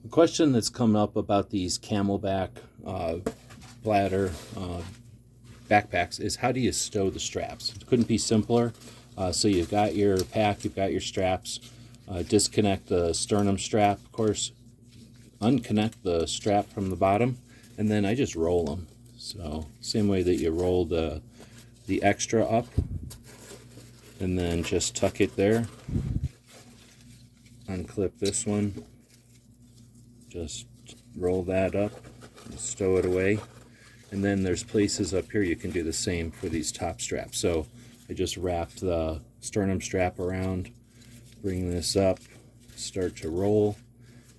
A question that's come up about these Camelbak bladder backpacks is how do you stow the straps? It couldn't be simpler. So you've got your pack, you've got your straps, disconnect the sternum strap, of course, unconnect the strap from the bottom, and then I just roll them. So same way that you roll the extra up, and then just tuck it there, unclip this one, just roll that up, and stow it away, and then there's places up here you can do the same for these top straps. So I just wrapped the sternum strap around, bring this up, start to roll,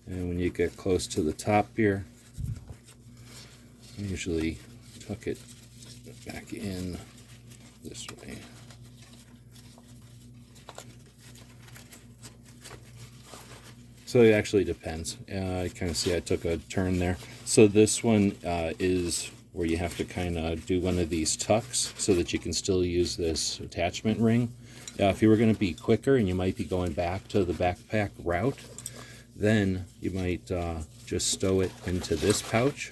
and when you get close to the top here, I usually tuck it back in this way. So it actually depends. I kind of see I took a turn there. So this one is where you have to kind of do one of these tucks so that you can still use this attachment ring. If you were going to be quicker and you might be going back to the backpack route, then you might just stow it into this pouch.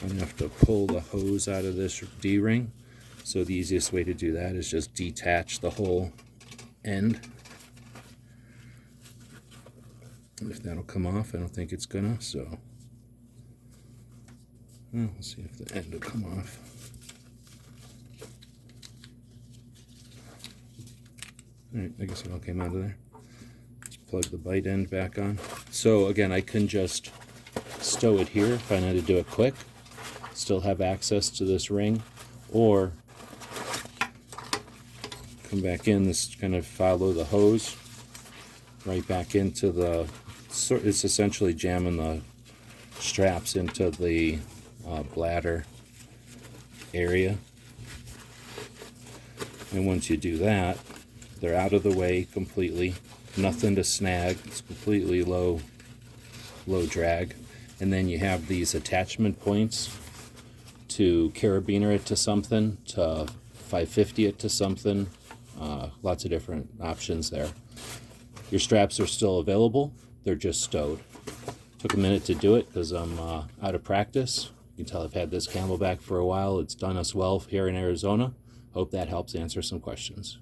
I'm going to have to pull the hose out of this D-ring. So the easiest way to do that is just detach the whole end. If that'll come off, I don't think it's gonna, so well, let's see if the end will come off. Alright, I guess it all came out of there. Let's plug the bite end back on. So again, I can just stow it here if I need to do it quick, still have access to this ring, or come back in, this kind of follow the hose right back into the, it's essentially jamming the straps into the bladder area. And once you do that, they're out of the way completely, nothing to snag, it's completely low drag. And then you have these attachment points to carabiner it to something, to 550 it to something, lots of different options there. Your straps are still available, they're just stowed. Took a minute to do it because I'm out of practice. You can tell I've had this Camelbak for a while. It's done us well here in Arizona. Hope that helps answer some questions.